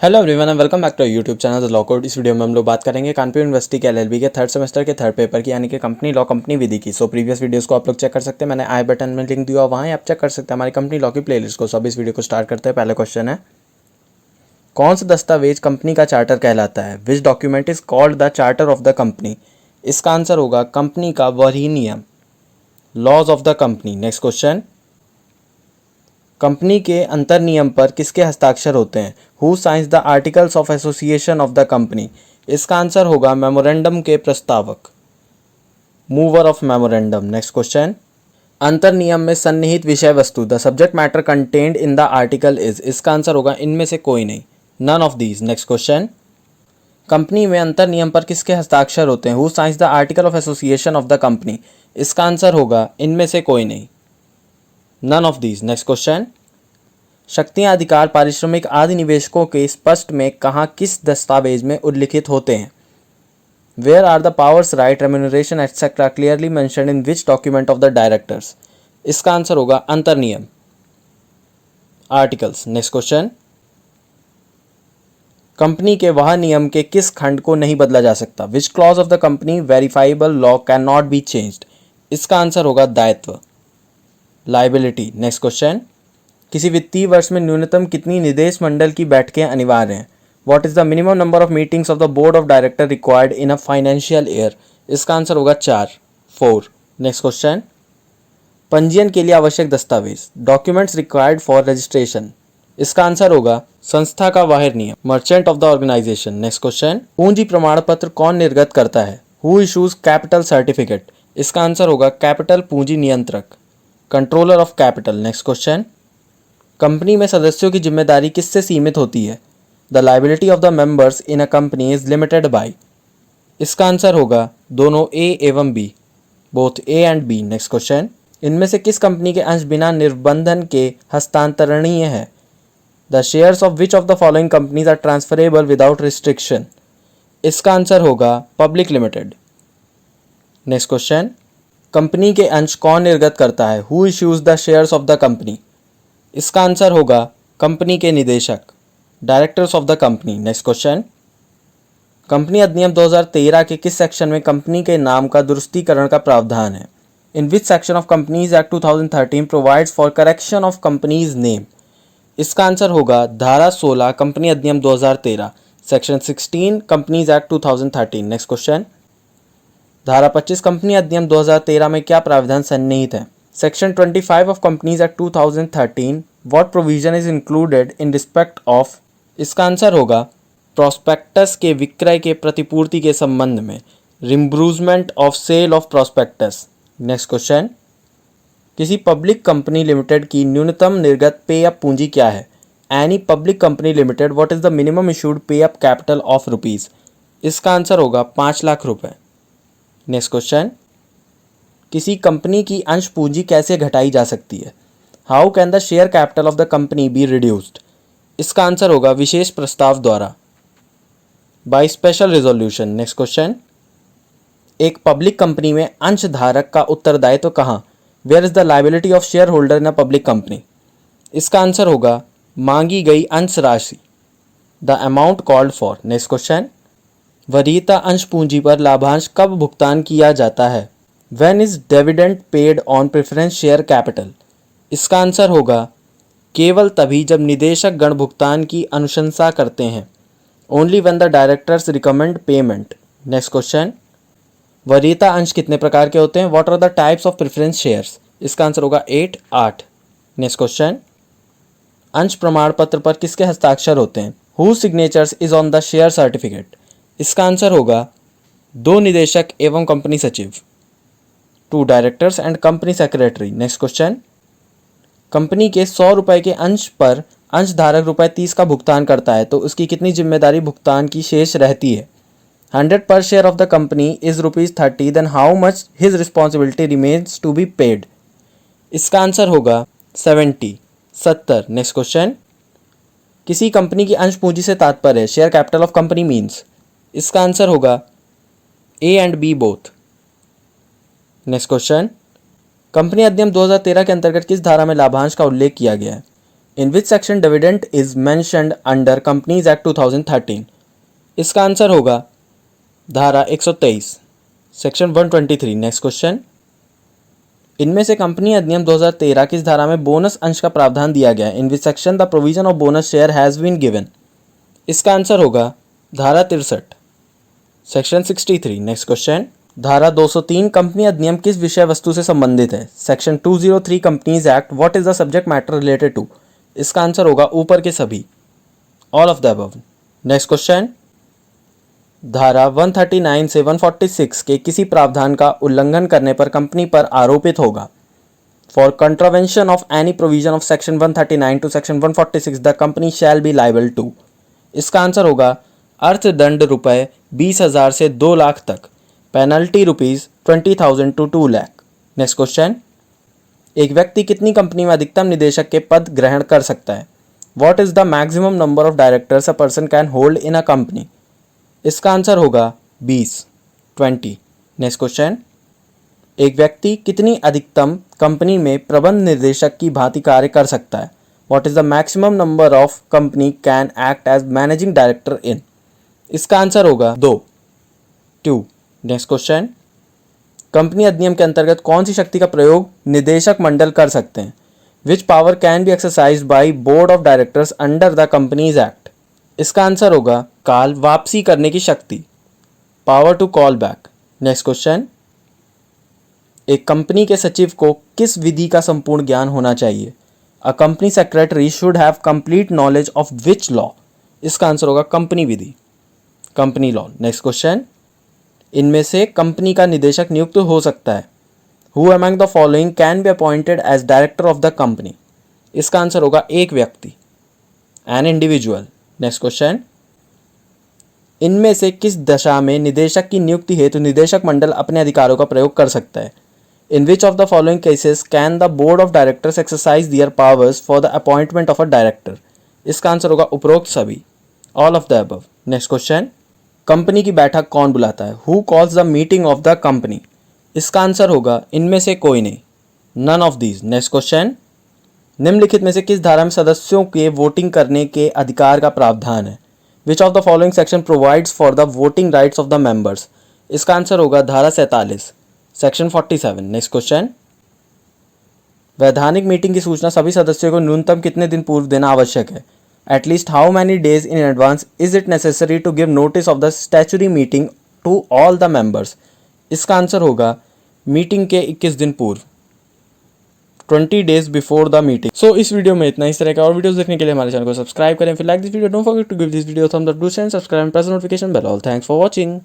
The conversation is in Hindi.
Hello everyone and welcome back to YouTube channel the law code. इस वीडियो में हम लोग बात करेंगे कानपुर यूनिवर्सिटी के एलएलबी के थर्ड सेमेस्टर के थर्ड पेपर की, यानी कि कंपनी लॉ कंपनी विधि की। सो प्रीवियस वीडियोस को आप लोग चेक कर सकते हैं, मैंने आई बटन में लिंक दिया, वहाँ आप चेक कर सकते हैं हमारी कंपनी लॉ की प्लेलिस्ट को। सब इस वीडियो को स्टार्ट करते हैं। पहला क्वेश्चन है, कौन सा दस्तावेज कंपनी का चार्टर कहलाता है? Which document is called the charter of the company? इसका आंसर होगा कंपनी का वही नियम, laws of the company. Next question, company के अंतर नियम पर किसके हस्ताक्षर होते हैं? Who signs the articles of association of the company? इसका आंसर होगा मेमोरेंडम के प्रस्तावक, mover of memorandum. Next question, अंतर नियम में सन्निहित विषय वस्तु, the subject matter contained in the article is? इसका आंसर होगा इनमें से कोई नहीं, none of these. Next question, company में अंतर नियम पर किसके हस्ताक्षर होते हैं? Who signs the article of association of the company? इसका आंसर होगा इनमें से कोई नहीं, none of these. Next question, शक्तियां, अधिकार, पारिश्रमिक आदि निवेशकों के स्पष्ट में कहाँ किस दस्तावेज में उल्लिखित होते हैं? Where are the powers, right, remuneration etcetera clearly mentioned in which document of the directors? इसका आंसर होगा अंतर नियम, आर्टिकल्स। नेक्स्ट क्वेश्चन, कंपनी के वह नियम के किस खंड को नहीं बदला जा सकता? Which clause of the company verifiable law can not be changed? इसका आंसर होगा दायित्व, लाइबिलिटी। नेक्स्ट क्वेश्चन, किसी वित्तीय वर्ष में न्यूनतम कितनी निदेश मंडल की बैठकें अनिवार्य हैं? What is the minimum number of meetings of the board of director required in a financial year? इसका आंसर होगा 4। नेक्स्ट क्वेश्चन, पंजीयन के लिए आवश्यक दस्तावेज, डॉक्यूमेंट्स रिक्वायर्ड फॉर रजिस्ट्रेशन? इसका आंसर होगा संस्था का बाहर नियम, merchant of the organisation. Next question, पूंजी प्रमाण पत्र कौन निर्गत करता है? Who issues capital certificate? इसका आंसर होगा कैपिटल पूंजी नियंत्रक, controller of capital. Next question, company में सदस्यों की जिम्मेदारी किससे सीमित होती है? The liability of the members in a company is limited by? इसका आंसर होगा दोनों ए एवं B, both A and B. Next question, इनमें से किस कंपनी के अंश बिना निर्बंधन के हस्तांतरणीय है? The shares of which of the following companies are transferable without restriction? इसका आंसर होगा public limited. Next question, company के अंश कौन निर्गत करता है? Who issues the shares of the company? इसका आंसर होगा कंपनी के निदेशक, directors of the company. Next question, company अधिनियम 2013 के किस सेक्शन में कंपनी के नाम का दुरुस्तीकरण का प्रावधान है? In which section of companies act 2013 provides for correction of companies name? इसका आंसर होगा धारा 16 कंपनी अधिनियम 2013, section 16 companies act 2013। Next question, धारा 25 कंपनी अधिनियम 2013 में क्या प्रावधान सन्निहित है? Section 25 of Companies Act 2013, what provision is included in respect of? इसका आंसर होगा प्रोस्पेक्टस के विक्रय के प्रतिपूर्ति के संबंध में, reimbursement of sale of prospectus. Next question, किसी पब्लिक कंपनी लिमिटेड की न्यूनतम निर्गत पे अप पूंजी क्या है? Any public company limited, what is the minimum issued paid up capital of rupees? इसका आंसर होगा 5 लाख रुपए। नेक्स्ट क्वेश्चन, किसी कंपनी की अंश पूंजी कैसे घटाई जा सकती है? How can the share capital of the company be reduced? इसका आंसर होगा विशेष प्रस्ताव द्वारा, by special resolution. Next question, एक पब्लिक कंपनी में अंश धारक का उत्तरदायित्व कहाँ? Where is the liability of share holder in a public company? इसका आंसर होगा मांगी गई अंश राशि, the amount called for. Next question, वरीयता अंश पूंजी पर लाभांश कब भुगतान किया जाता है? When is dividend paid on preference share capital? इसका आंसर होगा केवल तभी जब निदेशक गण भुगतान की अनुशंसा करते हैं, Only when the directors recommend payment। Next question, वरीयता अंश कितने प्रकार के होते हैं? What are the types of preference shares? इसका आंसर होगा 8। नेक्स्ट क्वेश्चन, अंश प्रमाण पत्र पर किसके हस्ताक्षर होते हैं? Whose signatures is on the share certificate? इसका आंसर होगा 2 निदेशक एवं कंपनी सचिव, 2 directors and company secretary. Next question, company के 100 रुपए के अंश पर अंशधारक रुपए 30 का भुगतान करता है तो उसकी कितनी जिम्मेदारी भुगतान की शेष रहती है? 100 per share of the company is ₹30, then how much his responsibility remains to be paid? इसका आंसर होगा 70। नेक्स्ट क्वेश्चन, किसी कंपनी की अंश पूंजी से तात्पर्य है share capital of company means? इसका आंसर होगा A and B both. Next question, company अधिनियम 2013 के अंतर्गत किस धारा में लाभांश का उल्लेख किया गया है? In which section dividend is mentioned under companies act 2013? इसका आंसर होगा धारा 123 सेक्शन 123। नेक्स्ट क्वेश्चन, इनमें से कंपनी अधिनियम 2013 किस धारा में बोनस अंश का प्रावधान दिया गया है? In which section the provision of bonus share has been given? इसका आंसर होगा धारा 63 सेक्शन 63। नेक्स्ट क्वेश्चन, धारा 203 कंपनी अधिनियम किस विषय वस्तु से संबंधित है? Section 203 companies act what is the subject matter related to? इसका आंसर होगा ऊपर के सभी, all of the above. Next question, धारा 139 से 146 के किसी प्रावधान का उल्लंघन करने पर कंपनी पर आरोपित होगा। For contravention of any provision of section 139 to section 146 the company shall be liable to. इसका आंसर होगा अर्थदंड रुपये 20,000 से 2 लाख तक, penalty ₹20,000 to 2 lakh. Next question, एक व्यक्ति कितनी कंपनी में अधिकतम निदेशक के पद ग्रहण कर सकता है? What is the maximum number of directors a person can hold in a company? इसका आंसर होगा 20। नेक्स्ट क्वेश्चन, एक व्यक्ति कितनी अधिकतम कंपनी में प्रबंध निर्देशक की भांति कार्य कर सकता है? What is the maximum number of company can act as managing director in? इसका आंसर होगा 2। नेक्स्ट क्वेश्चन, कंपनी अधिनियम के अंतर्गत कौन सी शक्ति का प्रयोग निदेशक मंडल कर सकते हैं? Which power can be exercised by board of directors under the companies act? इसका आंसर होगा काल वापसी करने की शक्ति, power to call back. Next question, एक कंपनी के सचिव को किस विधि का संपूर्ण ज्ञान होना चाहिए? A company secretary should have complete knowledge of which law? इसका आंसर होगा कंपनी विधि, कंपनी लॉ। नेक्स्ट क्वेश्चन, इनमें से कंपनी का निदेशक नियुक्त हो सकता है? Who among the following can be appointed as director of the company? इसका आंसर होगा एक व्यक्ति, एन इंडिविजुअल। नेक्स्ट क्वेश्चन, इनमें से किस दशा में निदेशक की नियुक्ति हेतु निदेशक मंडल अपने अधिकारों का प्रयोग कर सकता है? In which of the following cases can the board of directors exercise their powers for the appointment of a director? इसका आंसर होगा उपरोक्त सभी, all of the above. Next question, company की बैठक कौन बुलाता है? Who calls the meeting of the company? इसका आंसर होगा इनमें से कोई नहीं, none of these. Next question, निम्नलिखित में से किस धारा में सदस्यों के वोटिंग करने के अधिकार का प्रावधान है? विच of the following section provides for the voting rights of the members? इसका आंसर होगा धारा 47 सेक्शन 47। नेक्स्ट क्वेश्चन, वैधानिक मीटिंग की सूचना सभी सदस्यों को न्यूनतम कितने दिन पूर्व देना आवश्यक है? At least how many days in advance is it necessary to give notice of the statutory meeting to all the members? इसका आंसर होगा मीटिंग के 21 दिन पूर्व, 20 days before the meeting। सो इस वीडियो में इतना, इस तरह का और वीडियोस देखने के लिए हमारे चैनल को सब्सक्राइब करें। फिर like this video, don't forget to give this video thumbs up, do share, subscribe and press notification bell. All thanks for watching.